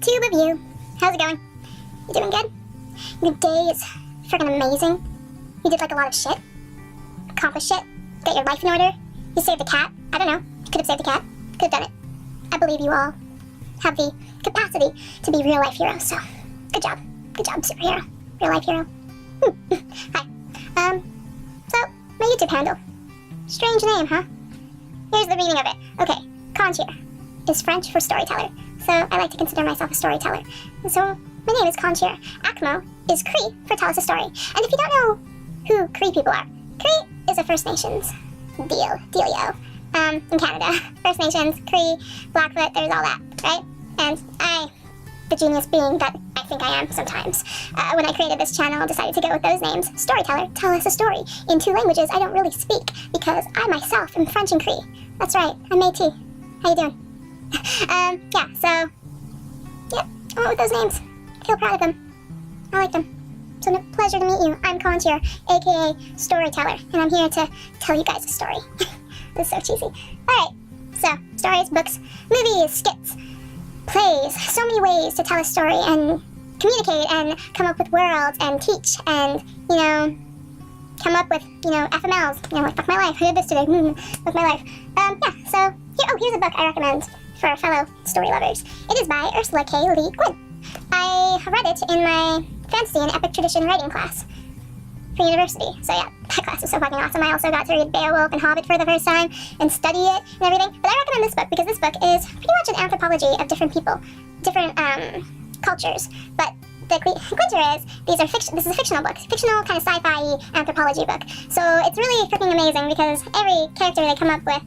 Tube of you. How's it going? You doing good? Your day is freaking amazing. You did like a lot of shit. Accomplished shit. Got your life in order. You saved a cat. I don't know. You could have saved a cat. Could have done it. I believe you all have the capacity to be real life heroes, so good job. Good job, superhero. Real life hero. Hi. So, my YouTube handle. Strange name, huh? Here's the reading of it. Okay, Conteur is French for storyteller, so I like to consider myself a storyteller. And so, my name is Conteur-Achimoh is Cree for tell us a story. And if you don't know who Cree people are, Cree is a First Nations dealio. In Canada. First Nations, Cree, Blackfoot, there's all that, right? And I, the genius being that I think I am sometimes, when I created this channel, decided to go with those names. Storyteller, tell us a story, in two languages I don't really speak, because I myself am French and Cree. That's right, I'm Métis. How you doing? Yeah, so, yeah, I went with those names. I feel proud of them. I like them. So a pleasure to meet you. I'm Conteur, aka Storyteller, and I'm here to tell you guys a story. This is so cheesy. Alright, so, stories, books, movies, skits, plays, so many ways to tell a story and communicate and come up with worlds and teach and, you know, come up with, you know, FMLs, you know, like fuck my life, I did this today, fuck my life. Yeah, so, here's a book I recommend for fellow story lovers. It is by Ursula K. Le Guin. I read it in my fantasy and epic tradition writing class for university. So yeah, that class was so fucking awesome. I also got to read Beowulf and Hobbit for the first time and study it and everything. But I recommend this book because this book is pretty much an anthropology of different people, different cultures. But the clincher is this is a fictional book, fictional kind of sci-fi anthropology book. So it's really freaking amazing because every character they come up with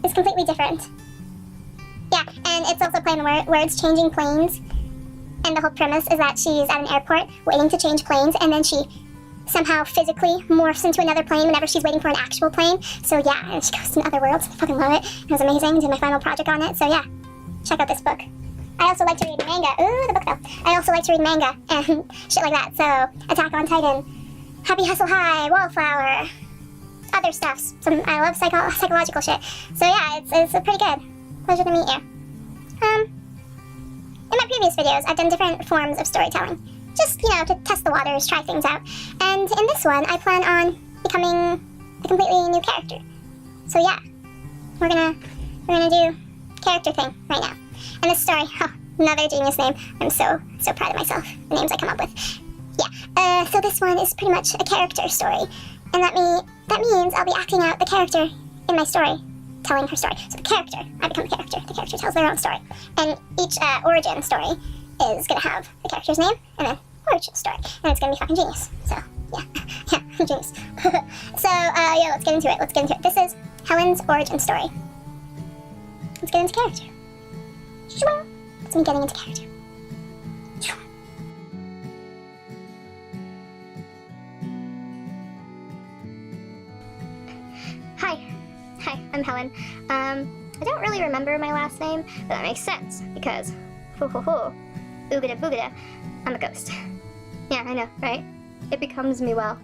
is completely different. Yeah, and it's also playing the words changing planes. And the whole premise is that she's at an airport waiting to change planes, and then she somehow physically morphs into another plane whenever she's waiting for an actual plane. So yeah, and she goes to other worlds. I fucking love it. It was amazing. I did my final project on it. So yeah, check out this book. I also like to read manga. Ooh, the book though. I also like to read manga and shit like that. So Attack on Titan, Happy Hustle High, Wallflower, other stuff. I love psychological shit. So yeah, it's pretty good. Pleasure to meet you. In my previous videos, I've done different forms of storytelling. Just, you know, to test the waters, try things out. And in this one, I plan on becoming a completely new character. So yeah, we're gonna do character thing right now. And this story, another genius name. I'm so proud of myself, the names I come up with. Yeah, so this one is pretty much a character story. And that means I'll be acting out the character in my story, telling her story. So the character, I become the character tells their own story. And each origin story is gonna have the character's name, and then origin story. And it's gonna be fucking genius. So, yeah, I'm genius. So, yeah, let's get into it. This is Helen's origin story. Let's get into character. That's me getting into character. Hi, I'm Helen. I don't really remember my last name, but that makes sense, because, oogada boogada, I'm a ghost. Yeah, I know, right? It becomes me well.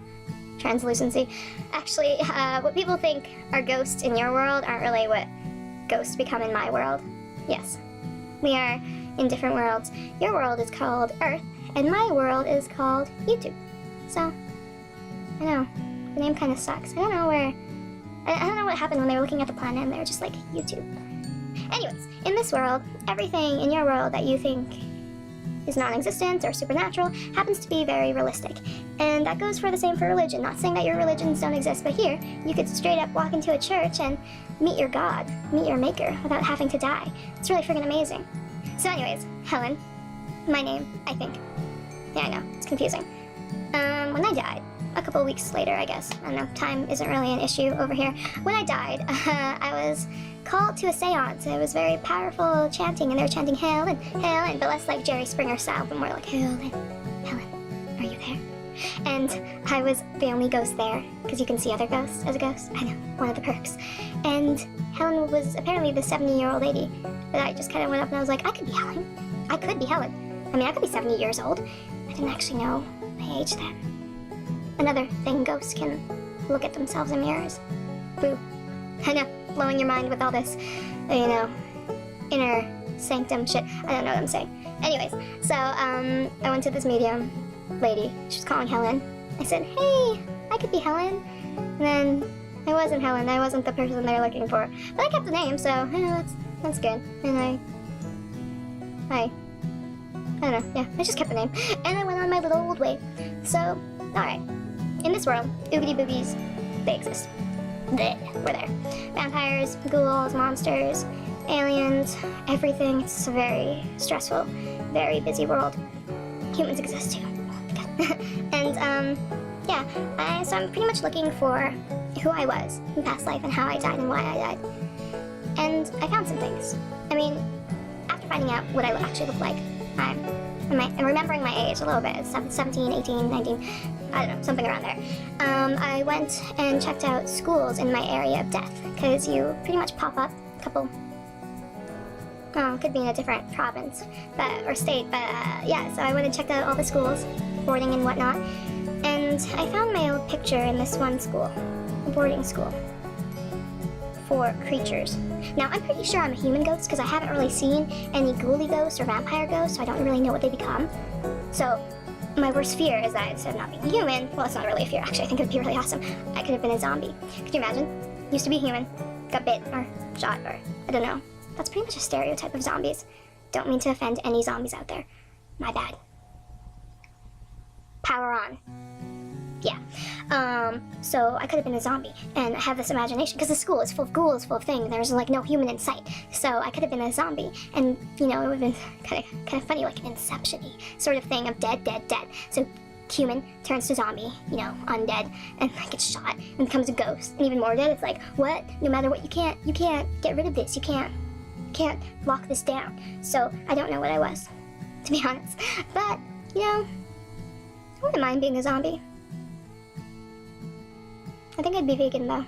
Translucency. Actually, what people think are ghosts in your world aren't really what ghosts become in my world. Yes, we are in different worlds. Your world is called Earth, and my world is called YouTube. So, I know, the name kind of sucks. I don't know what happened when they were looking at the planet and they were just like, YouTube. Anyways, in this world, everything in your world that you think is non-existent or supernatural happens to be very realistic. And that goes for the same for religion. Not saying that your religions don't exist, but here, you could straight up walk into a church and meet your God, meet your maker, without having to die. It's really freaking amazing. So anyways, Helen, my name, I think. Yeah, I know, it's confusing. When I died, a couple weeks later, I guess. I don't know, time isn't really an issue over here. When I died, I was called to a seance. It was very powerful chanting, and they were chanting Helen, Helen, but less like Jerry Springer style, but more like Helen, Helen, are you there? And I was the only ghost there, because you can see other ghosts as a ghost. I know, one of the perks. And Helen was apparently the 70-year-old lady, but I just kind of went up and I was like, I could be Helen. I could be Helen. I mean, I could be 70 years old. I didn't actually know my age then. Another thing, ghosts can look at themselves in mirrors. Boo. I know, blowing your mind with all this, you know, inner sanctum shit. I don't know what I'm saying. Anyways, so I went to this medium lady. She was calling Helen. I said, hey, I could be Helen. And then I wasn't Helen. I wasn't the person they were looking for. But I kept the name, so that's good. And I don't know. Yeah, I just kept the name. And I went on my little old way. So, alright. In this world, oogity boogies, they exist. We're there. Vampires, ghouls, monsters, aliens, everything. It's a very stressful, very busy world. Humans exist too. And, yeah, so I'm pretty much looking for who I was in past life and how I died and why I died. And I found some things. I mean, after finding out what I actually look like, I'm remembering my age a little bit. It's 17, 18, 19, I don't know, something around there. I went and checked out schools in my area of death, because you pretty much pop up a couple, could be in a different province, or state, but yeah, so I went and checked out all the schools, boarding and whatnot, and I found my old picture in this one school, a boarding school, for creatures. Now, I'm pretty sure I'm a human ghost, because I haven't really seen any ghouly ghosts or vampire ghosts, so I don't really know what they become. So, my worst fear is that instead of not being a human, well, it's not really a fear, actually, I think it'd be really awesome, I could have been a zombie. Could you imagine? Used to be a human, got bit, or shot, or I don't know. That's pretty much a stereotype of zombies. Don't mean to offend any zombies out there. My bad. Power on. Yeah. So I could have been a zombie, and I have this imagination, because the school is full of ghouls, full of things, and there's like no human in sight. So I could have been a zombie, and you know, it would have been kind of funny, like an Inception-y sort of thing of dead. So human turns to zombie, you know, undead, and gets shot and becomes a ghost, and even more dead. It's like, what? No matter what, you can't get rid of this. You can't lock this down. So I don't know what I was, to be honest. But you know, I wouldn't mind being a zombie. I think I'd be vegan, though.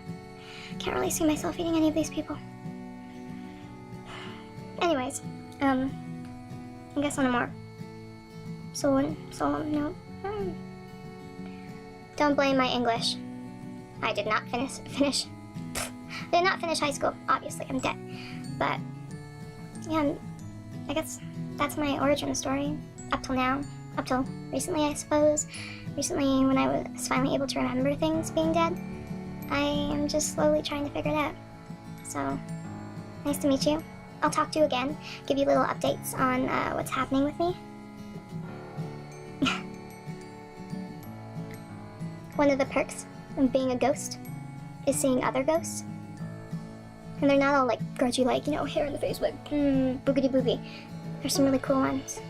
Can't really see myself eating any of these people. Anyways, I guess on a more solemn note. Don't blame my English. I did not finish. I did not finish high school. Obviously, I'm dead. But yeah, I guess that's my origin story up till now. Up till recently, I suppose. Recently, when I was finally able to remember things being dead. I am just slowly trying to figure it out. So, nice to meet you. I'll talk to you again, give you little updates on what's happening with me. One of the perks of being a ghost is seeing other ghosts. And they're not all like grudgy, like, you know, hair in the face, like, boogity boobie. There's some really cool ones.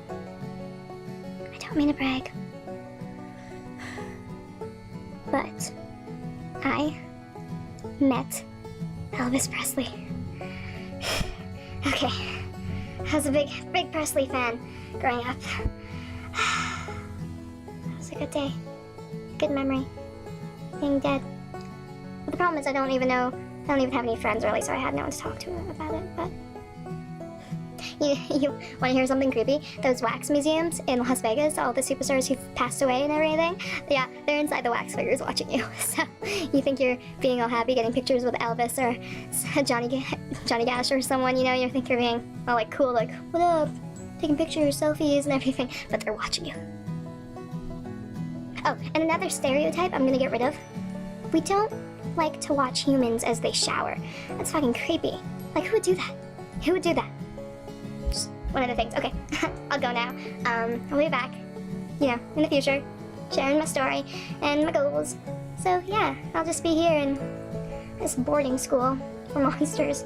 I don't mean to brag. But I met Elvis Presley. Okay, I was a big Presley fan growing up. It was a good day, good memory, being dead. But the problem is I don't even have any friends really, so I had no one to talk to about it, but... You want to hear something creepy? Those wax museums in Las Vegas, all the superstars who've passed away and everything, yeah, they're inside the wax figures watching you. So you think you're being all happy getting pictures with Elvis or Johnny Cash or someone, you know, you think you're being all like cool, like, what up, taking pictures, selfies and everything, but they're watching you. Oh, and another stereotype I'm gonna get rid of. We don't like to watch humans as they shower. That's fucking creepy. Like, who would do that? Who would do that? One of the things. Okay, I'll go now. I'll be back, you know, in the future, sharing my story and my goals. So yeah, I'll just be here in this boarding school for monsters,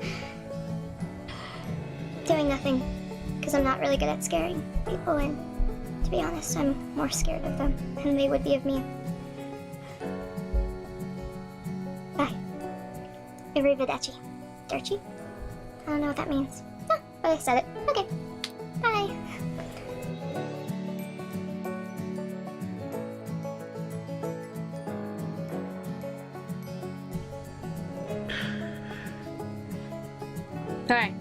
doing nothing, because I'm not really good at scaring people, and to be honest, I'm more scared of them than they would be of me. Bye. Arrivederci. Dirty? I don't know what that means. Ah, but I said it. Okay. Bye. Hi.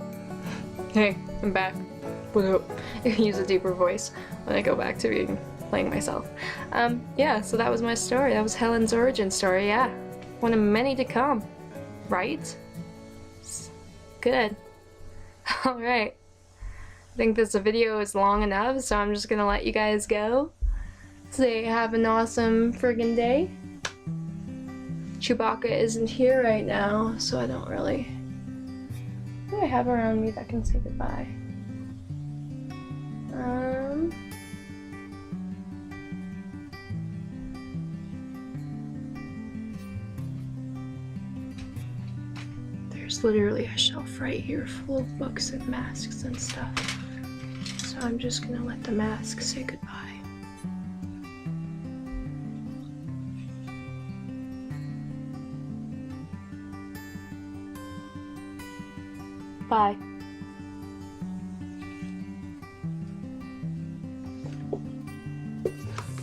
Hey, I'm back. What up? Use a deeper voice when I go back to playing myself. Yeah, so that was my story. That was Helen's origin story, yeah. One of many to come. Right? Good. Alright. I think this video is long enough, so I'm just gonna let you guys go. Say have an awesome friggin' day. Chewbacca isn't here right now, so I don't really... Who do I have around me that can say goodbye? There's literally a shelf right here full of books and masks and stuff. So I'm just gonna let the mask say goodbye. Bye.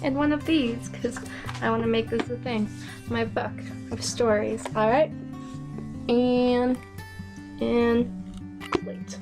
And one of these, because I want to make this a thing. My book of stories, alright? And plate.